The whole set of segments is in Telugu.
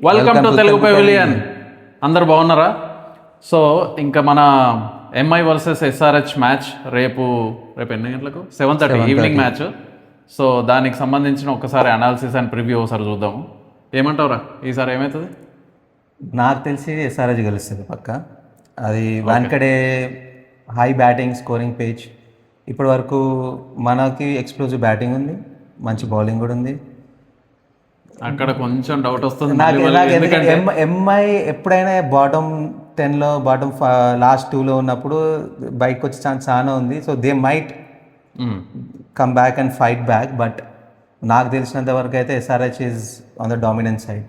Welcome to Telugu pavilion. అందరు బాగున్నారా? సో ఇంకా మన ఎంఐ వర్సెస్ ఎస్ఆర్హెచ్ మ్యాచ్ రేపు ఎన్ని గంటలకు? 7:30 ఈవినింగ్ మ్యాచ్. సో దానికి సంబంధించిన ఒకసారి అనాలిసిస్ అండ్ ప్రివ్యూ ఒకసారి చూద్దాము. ఏమంటావురా ఈసారి ఏమవుతుంది? నాకు తెలిసి ఎస్ఆర్హెచ్ గెలుస్తుంది పక్క. అది వాన్కడే హై బ్యాటింగ్ స్కోరింగ్ పేజ్. ఇప్పటి వరకు మనకి ఎక్స్ప్లోజివ్ బ్యాటింగ్ ఉంది, మంచి బౌలింగ్ కూడా ఉంది. అక్కడ కొంచెం డౌట్ వస్తుంది ఎందుకంటే ఎంఐ ఎప్పుడైనా బాటమ్ 10లో బాటమ్ లాస్ట్ 2లో ఉన్నప్పుడు బయటకు వచ్చే ఛాన్స్ చాలా ఉంది. So they might come back and fight back. But నాకు తెలిసినంత వరకు అయితే SRH is on the dominant side.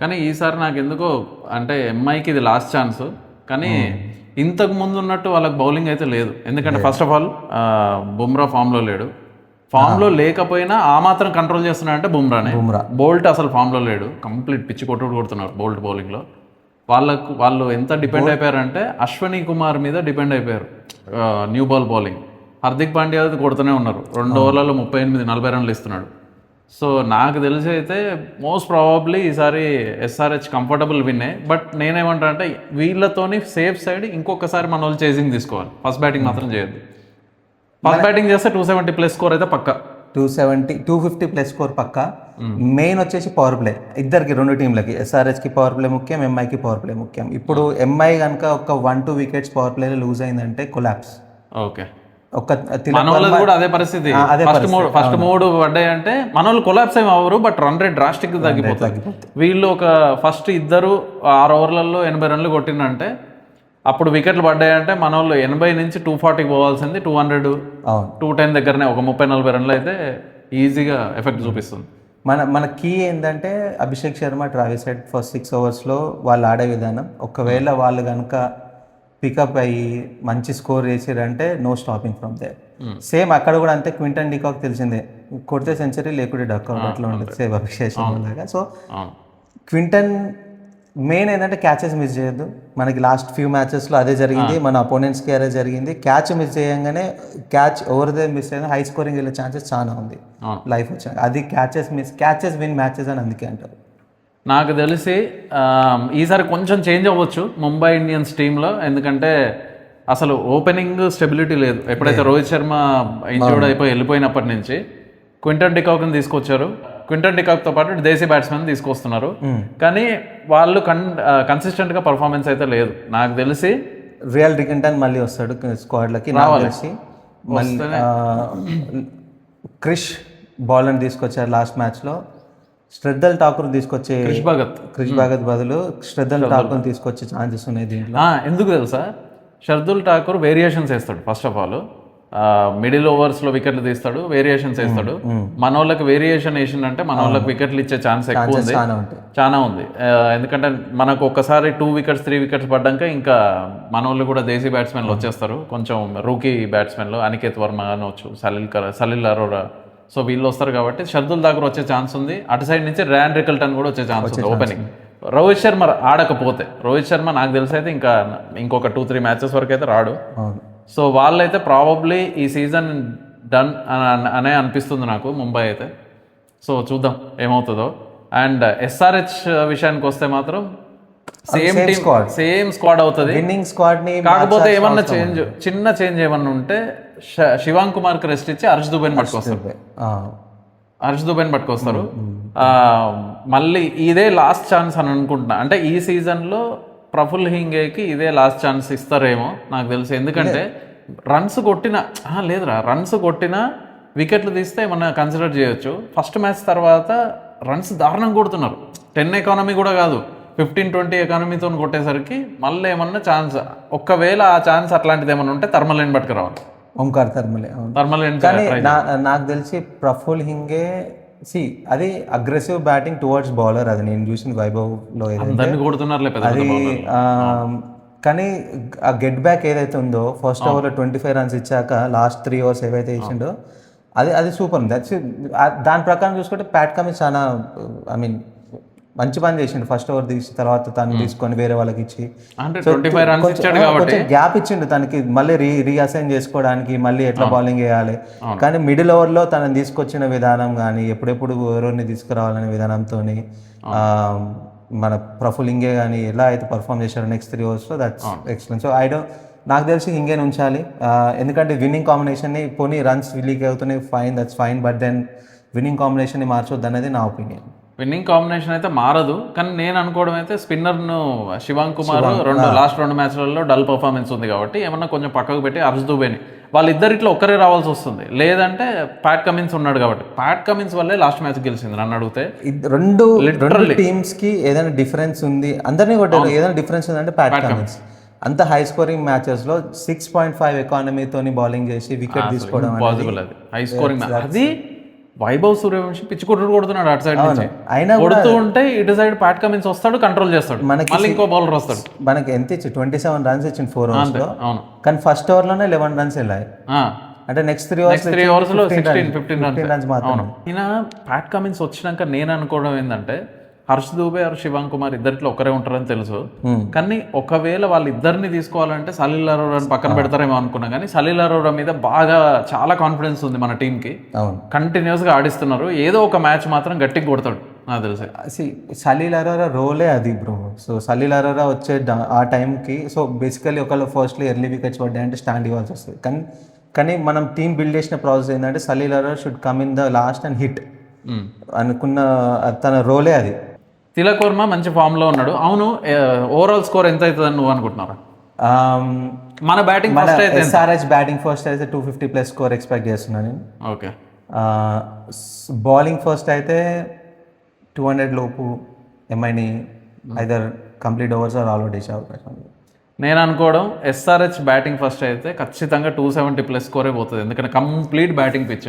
కానీ ఈసారి నాకు ఎందుకో అంటే ఎంఐకి ఇది లాస్ట్ ఛాన్స్. కానీ ఇంతకు ముందు ఉన్నట్టు వాళ్ళకి బౌలింగ్ అయితే లేదు. ఎందుకంటే ఫస్ట్ ఆఫ్ ఆల్ బుమ్రా ఫామ్లో లేడు. ఫామ్లో లేకపోయినా ఆ మాత్రం కంట్రోల్ చేస్తున్నాడంటే బుమ్రానే. బోల్ట్ అసలు ఫామ్లో లేడు, కంప్లీట్ పిచ్చి కొట్టుడుతున్నారు బోల్ట్ బౌలింగ్లో. వాళ్ళు ఎంత డిపెండ్ అయిపోయారంటే అశ్వనీ కుమార్ మీద డిపెండ్ అయిపోయారు new ball bowling. Hardik Pandya కొడుతూనే ఉన్నారు, 2 ఓవర్లలో 38-40 రన్లు ఇస్తున్నాడు. సో నాకు తెలిసి అయితే మోస్ట్ ప్రాబబ్లీ ఈసారి ఎస్ఆర్హెచ్ కంఫర్టబుల్ విన్నే. బట్ నేనేమంటా అంటే వీళ్ళతోని సేఫ్ సైడ్ ఇంకొకసారి మన వాళ్ళు చేసింగ్ తీసుకోవాలి. ఫస్ట్ బ్యాటింగ్ మాత్రం చేయొద్దు. ఫస్ట్ బ్యాటింగ్ చేస్తే 270+ స్కోర్ అయితే పక్క. 250+ స్కోర్ పక్క. మెయిన్ వచ్చేసి పవర్ ప్లే. ఇద్దరికి, 2 టీంలకి, ఎస్ఆర్హెచ్కి పవర్ ప్లే ముఖ్యం, ఎంఐకి పవర్ ప్లే ముఖ్యం. ఇప్పుడు ఎంఐ కనుక ఒక 1-2 వికెట్స్ పవర్ ప్లేలో లూజ్ అయిందంటే కొలాప్స్. ఓకే, కూడా అదే పరిస్థితి. ఫస్ట్ 3 పడ్డాయి అంటే మన వాళ్ళు కొలాప్స్ ఏమి అవ్వరు, బట్ రన్ రేట్ డ్రాస్టిక్ తగ్గిపోతుంది. వీళ్ళు ఒక ఫస్ట్ 2 6 ఓవర్లలో 80 రన్లు కొట్టిందంటే అప్పుడు వికెట్లు పడ్డాయంటే మన వాళ్ళు 80 నుంచి 240 పోవాల్సింది 200, 210 దగ్గరనే ఒక 30-40 రన్లు అయితే ఈజీగా ఎఫెక్ట్ చూపిస్తుంది. మన కీ ఏంటంటే Abhishek Sharma, Travis head first 6 ఓవర్స్లో వాళ్ళు ఆడే విధానం. ఒకవేళ వాళ్ళు కనుక పికప్ అయ్యి మంచి స్కోర్ చేసారంటే no stopping from they. Same అక్కడ కూడా అంతే. క్వింటన్ డికాక్ తెలిసిందే, కొడితే సెంచరీ లేకుంటే డక్అవుట్ అట్లా ఉంటుంది సేమ్ అభిషేక్ శర్మ లాగా. సో క్వింటన్ మెయిన్ ఏంటంటే క్యాచెస్ మిస్ చేయొద్దు. మనకి లాస్ట్ ఫ్యూ మ్యాచెస్లో అదే జరిగింది, మన అపోనెంట్స్కి అదే జరిగింది. క్యాచ్ మిస్ చేయగానే క్యాచ్ ఓవర్ దే మిస్ అయ్యింది, హై స్కోరింగ్ వెళ్ళే ఛాన్సెస్ చాలా ఉంది లైఫ్ వచ్చాక. అది క్యాచెస్ విన్ మ్యాచెస్ అని అందుకే అంటారు. నాకు తెలిసి ఈసారి కొంచెం చేంజ్ అవ్వచ్చు ముంబై ఇండియన్స్ టీంలో. ఎందుకంటే అసలు ఓపెనింగ్ స్టెబిలిటీ లేదు. ఎప్పుడైతే రోహిత్ శర్మ ఇంజూర్డ్ అయిపోయి వెళ్ళిపోయినప్పటి నుంచి క్వింటన్ డికాక్ని తీసుకొచ్చారు. క్వింటన్ డికాక్తో పాటు దేశీ బ్యాట్స్మెన్ తీసుకొస్తున్నారు. కానీ వాళ్ళు కన్సిస్టెంట్గా పర్ఫార్మెన్స్ అయితే లేదు. నాకు తెలిసి రియల్ డికింటన్ మళ్ళీ వస్తాడు స్క్వాడ్లకి. మళ్ళీ క్రిష్ బౌలర్ని తీసుకొచ్చారు లాస్ట్ మ్యాచ్లో. శ్రద్ధల్ ఠాకూర్ తీసుకొచ్చే క్రిష్ భగత్ బదులు శ్రద్ధల్ ఠాకూర్ తీసుకొచ్చే ఛాన్సెస్ ఉన్నాయి దీంట్లో. ఎందుకు తెలుసా? షర్దుల్ ఠాకూర్ వేరియేషన్స్ వేస్తాడు. ఫస్ట్ ఆఫ్ ఆల్ మిడిల్ ఓవర్స్లో వికెట్లు తీస్తాడు, వేరియేషన్స్ వేస్తాడు. మన వాళ్ళకి వేరియేషన్ వేసిందంటే మన వాళ్ళకి వికెట్లు ఇచ్చే ఛాన్స్ ఎక్కువ ఉంది, చాలా ఉంది. ఎందుకంటే మనకు ఒక్కసారి 2 వికెట్స్ 3 వికెట్స్ పడ్డాక ఇంకా మన వాళ్ళు కూడా దేశీ బ్యాట్స్మెన్లు వచ్చేస్తారు. కొంచెం రూకీ బ్యాట్స్మెన్లు అనికేత్ వర్మ అనవచ్చు, సలిల్ అరోరా. సో వీళ్ళు వస్తారు కాబట్టి షర్దుల్ ఠాకూర్ వచ్చే ఛాన్స్ ఉంది. అటు సైడ్ నుంచి ర్యాన్ రికల్టన్ కూడా వచ్చే ఛాన్స్ ఉంది ఓపెనింగ్. రోహిత్ శర్మ ఆడకపోతే, రోహిత్ శర్మ నాకు తెలిసి అయితే ఇంకొక 2-3 మ్యాచెస్ వరకు అయితే రాడు. సో వాళ్ళైతే ప్రాబబ్లీ ఈ సీజన్ డన్ అనే అనిపిస్తుంది నాకు ముంబై అయితే. సో చూద్దాం ఏమవుతుందో. అండ్ ఎస్ఆర్హెచ్ విషయానికి వస్తే మాత్రం సేమ్ స్క్వాడ్ అవుతుంది, విన్నింగ్ స్క్వాడ్ ని. కాకపోతే ఏమన్నా చిన్న చేంజ్ ఏమన్నా ఉంటే శివాంగ్ కుమార్కి రెస్ట్ ఇచ్చి హర్ష్ దుబేని పట్టుకొస్తారు. మళ్ళీ ఇదే లాస్ట్ ఛాన్స్ అని అనుకుంటున్నా. అంటే ఈ సీజన్లో ప్రఫుల్ హింగేకి ఇదే లాస్ట్ ఛాన్స్ ఇస్తారేమో నాకు తెలిసి. ఎందుకంటే రన్స్ కొట్టినా వికెట్లు తీస్తే ఏమన్నా కన్సిడర్ చేయొచ్చు. ఫస్ట్ మ్యాచ్ తర్వాత రన్స్ దారుణం కొడుతున్నారు. 10 ఎకానమీ కూడా కాదు, 15-20 ఎకానమీతో కొట్టేసరికి మళ్ళీ ఏమన్నా ఛాన్స్, ఒక్కవేళ ఆ ఛాన్స్ అట్లాంటిది ఏమన్నా ఉంటే థర్మలైన్ పట్టుకురావాలి. ఓంకార్ థర్మలైన్. కానీ నాకు తెలిసి ప్రఫుల్ హింగే అది అగ్రెసివ్ బ్యాటింగ్ టువర్డ్స్ బౌలర్. అది నేను చూసిన వైభవ్లో అది. కానీ ఆ గెట్ బ్యాక్ ఏదైతే ఉందో ఫస్ట్ ఓవర్లో 25 రన్స్ ఇచ్చాక లాస్ట్ 3 ఓవర్స్ ఏవైతే ఇచ్చిండో అది సూపర్ ఉంది. దాని ప్రకారం చూసుకుంటే ప్యాట్ కమిన్స్ చాలా మంచి పని చేసిండు. ఫస్ట్ ఓవర్ తీసిన తర్వాత తను తీసుకొని వేరే వాళ్ళకి ఇచ్చి కొంచెం గ్యాప్ ఇచ్చిండు తనకి మళ్ళీ రీఅసైన్ చేసుకోవడానికి, మళ్ళీ ఎట్లా బౌలింగ్ వేయాలి. కానీ మిడిల్ ఓవర్లో తనని తీసుకొచ్చిన విధానం కానీ, ఎప్పుడెప్పుడు ఎవరిని తీసుకురావాలనే విధానంతో మన ప్రఫుల్ హింగే కానీ ఎలా అయితే పర్ఫామ్ చేశారో నెక్స్ట్ 3 ఓవర్స్లో దట్స్ ఎక్సలెంట్. సో నాకు తెలిసి హింగే ఉంచాలి, ఎందుకంటే విన్నింగ్ కాంబినేషన్ని పోనీ రన్స్ లీక్ అవుతున్నాయి fine, that's fine, but then winning కాంబినేషన్ని మార్చొద్దు అనేది నా ఒపీనియన్. విన్నింగ్ కాంబినేషన్ అయితే మారదు, కానీ నేను అనుకోవడం అయితే స్పిన్నర్ను శివాంగ్ కుమార్ లాస్ట్ 2 మ్యాచ్లలో డల్ పర్ఫార్మెన్స్ ఉంది కాబట్టి ఏమన్నా కొంచెం పక్కకు పెట్టి హర్ష్ దుబేని వాళ్ళిద్దరిట్లో ఒక్కరే రావాల్సి వస్తుంది, లేదంటే ప్యాట్ కమిన్స్ ఉన్నాడు కాబట్టి ప్యాట్ కమిన్స్ వల్లే లాస్ట్ మ్యాచ్ గెలిచింది నన్ను అడిగితే. రెండు టీమ్స్ కి ఏదైనా డిఫరెన్స్ ఉంది, అందరినీ కొట్టారు, ఏదైనా డిఫరెన్స్ ఉందంటే ప్యాట్ కమిన్స్. అంత హై స్కోరింగ్ మ్యాచెస్ లో 6.5 ఎకానమీతోని బౌలింగ్ చేసి వికెట్ తీసుకోవడం పాసిబుల్, అది హై స్కోరింగ్. అది వైభవ్ సూర్యవంశీ పిచ్చి కొడుతున్నాడు అటు సైడ్ నుంచి, అయినా కొడుతూ ఉంటే ఇటు సైడ్ ప్యాట్ కమిన్స్ వస్తాడు, కంట్రోల్ చేస్తాడు, మళ్ళీ ఇంకో బౌలర్ వస్తాడు. మనకి ఎంత ఇచ్చి 27 రన్స్ ఇచ్చింది 4 ఓవర్స్ లో, కానీ ఫస్ట్ ఓవర్ లోనే 11 రన్స్ వెళ్ళాయి, అంటే నెక్స్ట్ 3 ఓవర్స్ లో 16-15 రన్స్ మాత్రం. ఈయన ప్యాట్ కమిన్స్ వచ్చినాక నేను అనుకోవడం ఏంటంటే హర్ష్ దూబే ఆర్ శివాంగ్ కుమార్ ఇద్దరిలో ఒకరే ఉంటారని తెలుసు, కానీ ఒకవేళ వాళ్ళిద్దరిని తీసుకోవాలంటే సలీల్ అరోరాని పక్కన పెడతారేమో అనుకున్నా, కానీ సలీల్ అరోరా మీద బాగా చాలా కాన్ఫిడెన్స్ ఉంది మన టీంకి, కంటిన్యూస్ గా ఆడిస్తున్నారు, ఏదో ఒక మ్యాచ్ మాత్రం గట్టిగా కొడతాడు నాకు తెలిసి. సలీల్ అరోరా రోలే అది బ్రో. సో సలీల్ అరోరా వచ్చే ఆ టైంకి, సో బేసికలీ ఒకళ్ళు ఫస్ట్లీ ఎర్లీ వికెట్స్ పడ్డాయంటే స్టాండ్ ఇవ్వాల్సి వస్తుంది, కానీ మనం టీం బిల్డ్ చేసిన ప్రాసెస్ ఏంటంటే Salil Arora should come in the last and hit అనుకున్న తన రోలే అది. తిలక్ వర్మ మంచి ఫామ్ లో ఉన్నాడు. అవును, ఓవరాల్ స్కోర్ ఎంత అవుతుందని నువ్వు అనుకుంటున్నారా? మన బ్యాటింగ్ ఫస్ట్ అయితే ఎస్ఆర్హెచ్ బ్యాటింగ్ ఫస్ట్ అయితే 250+ స్కోర్ ఎక్స్పెక్ట్ చేస్తున్నాను నేను. ఓకే. బౌలింగ్ ఫస్ట్ అయితే 200 లోపు ఎంఐని either complete overs or all out చేసే అవకాశం ఉంది. నేను అనుకోవడం ఎస్ఆర్హెచ్ బ్యాటింగ్ ఫస్ట్ అయితే ఖచ్చితంగా 270+ స్కోరే పోతుంది, ఎందుకంటే కంప్లీట్ బ్యాటింగ్ పిచ్,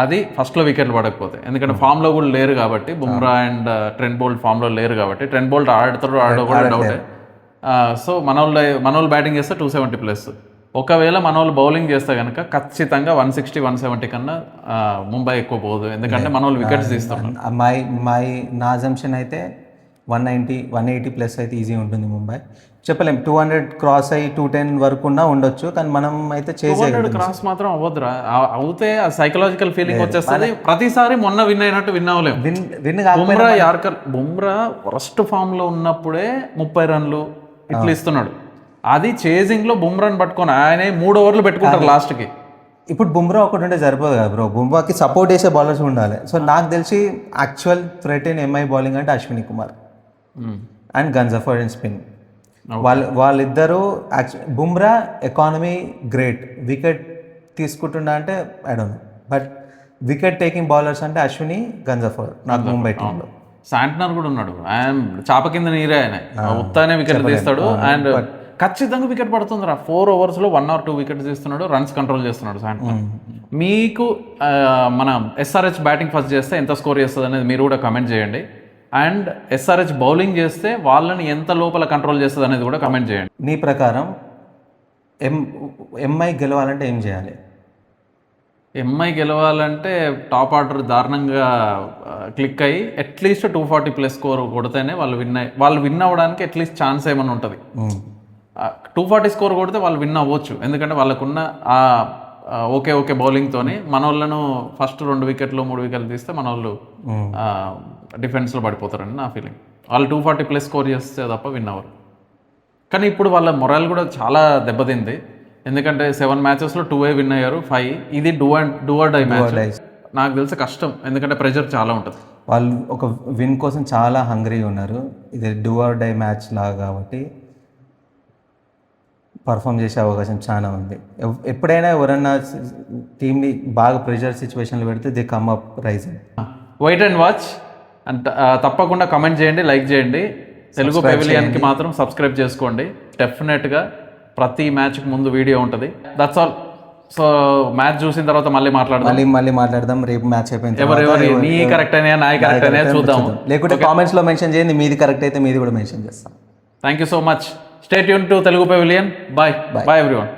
అది ఫస్ట్లో వికెట్లు పడకపోతే, ఎందుకంటే ఫామ్లో కూడా లేరు కాబట్టి, బుమ్రా అండ్ ట్రెంట్ బోల్ట్ ఫామ్లో లేరు కాబట్టి, ట్రెంట్ బోల్ట్ ఆడతాడు ఆడో కూడా డౌటే. సో మనోళ్ళు బ్యాటింగ్ చేస్తే 270+. ఒకవేళ మనోళ్ళు బౌలింగ్ చేస్తే కనుక ఖచ్చితంగా 160-170 కన్నా ముంబై ఎక్కువ పోదు, ఎందుకంటే మనోళ్ళు వికెట్స్ తీస్తున్నారు. నా అజంప్షన్ అయితే 190-180+ అయితే ఈజీ ఉంటుంది ముంబై. చెప్పలేం, 200 క్రాస్ అయ్యి 210 వరకు ఉండొచ్చు, కానీ మనం అయితే క్రాస్ మాత్రం అవ్వదురా. అవుతే ఆ సైకలాజికల్ ఫీలింగ్ వచ్చేస్తుంది ప్రతిసారి. మొన్న విన్ అయినట్టు విన్ అవ్వలేము. Bumrah yorker, Bumrah worst form లో ఉన్నప్పుడే 30 రన్లు ఇట్లా ఇస్తున్నాడు, అది చేజింగ్ లో బుమ్రాని పట్టుకొని ఆయన 3 ఓవర్లు పెట్టుకుంటారు లాస్ట్ కి. ఇప్పుడు బుమ్రా ఒకటి ఉంటే సరిపోదు కదా బ్రో, బుమ్రాకి సపోర్ట్ చేసే బౌలర్స్ ఉండాలి. సో నాకు తెలిసి actual threat in MI bowling అంటే Ashwini Kumar and Ghazanfar in spin. వాళ్ళిద్దరూ బుమ్రా ఎకానమీ గ్రేట్, వికెట్ తీసుకుంటుండా అంటే I don't know, but wicket taking bowlers అంటే అశ్విని, గన్జఫర్ నాకు ముంబై టీంలో. శాంట్నర్ కూడా ఉన్నాడు, ఆయన చాప కింద నీరే, ఆయన ఉత్తానే వికెట్ తీస్తాడు అండ్ ఖచ్చితంగా వికెట్ పడుతుందిరా. 4 ఓవర్స్లో 1 or 2 వికెట్స్ తీస్తున్నాడు, రన్స్ కంట్రోల్ చేస్తున్నాడు శాంట్నర్. మీకు మన ఎస్ఆర్హెచ్ బ్యాటింగ్ ఫస్ట్ చేస్తే ఎంత స్కోర్ చేస్తుంది అనేది మీరు కూడా కమెంట్ చేయండి, అండ్ ఎస్ఆర్హెచ్ బౌలింగ్ చేస్తే వాళ్ళని ఎంత లోపల కంట్రోల్ చేస్తుంది అనేది కూడా కమెంట్ చేయండి. నీ ప్రకారం ఎంఐ గెలవాలంటే ఏం చేయాలి? ఎంఐ గెలవాలంటే టాప్ ఆర్డర్ దారుణంగా క్లిక్ అయ్యి అట్లీస్ట్ 240+ స్కోర్ కొడితేనే వాళ్ళు విన్ అవ్వడానికి అట్లీస్ట్ ఛాన్స్ ఏమైనా ఉంటుంది. 240 స్కోర్ కొడితే వాళ్ళు విన్ అవ్వచ్చు, ఎందుకంటే వాళ్ళకున్న ఓకే బౌలింగ్తోని మన వాళ్ళను ఫస్ట్ 2 వికెట్లు 3 వికెట్లు తీస్తే మన వాళ్ళు డిఫెన్స్లో పడిపోతారని నా ఫీలింగ్. వాళ్ళు 240+ స్కోర్ చేస్తే తప్ప విన్ అవ్వరు. కానీ ఇప్పుడు వాళ్ళ మొరాల్ కూడా చాలా దెబ్బతింది, ఎందుకంటే 7 మ్యాచెస్లో 2 విన్ అయ్యారు, 5 ఇది డూ ఆర్ డై మ్యాచ్. నాకు తెలిసి కష్టం, ఎందుకంటే ప్రెషర్ చాలా ఉంటుంది. వాళ్ళు ఒక విన్ కోసం చాలా హంగ్రీగా ఉన్నారు, ఇది డూ ఆర్ డై మ్యాచ్ లాగా కాబట్టి పర్ఫామ్ చేసే అవకాశం చాలా ఉంది. ఎప్పుడైనా ఎవరన్నా టీంని బాగా ప్రెషర్ సిచ్యువేషన్లో పెడితే they come up rising. Wait and watch. And తప్పకుండా కమెంట్ చేయండి, లైక్ చేయండి. తెలుగు పెవిలియన్కి మాత్రం సబ్స్క్రైబ్ చేసుకోండి. డెఫినెట్గా ప్రతి మ్యాచ్కి ముందు వీడియో ఉంటుంది. That's all. సో మ్యాచ్ చూసిన తర్వాత మళ్ళీ మాట్లాడదాం. రేపు మ్యాచ్ అయిపోయింది ఎవరెవరి నీ కరెక్ట్ అయినా నాయి కరెక్ట్ అయినా చూద్దాం. లేకుంటే కామెంట్స్లో మెన్షన్ చేయండి, మీది కరెక్ట్ అయితే మీది కూడా మెన్షన్ చేస్తాం. Thank you so much. Stay tune to Telugu Pavilion. Bye everyone.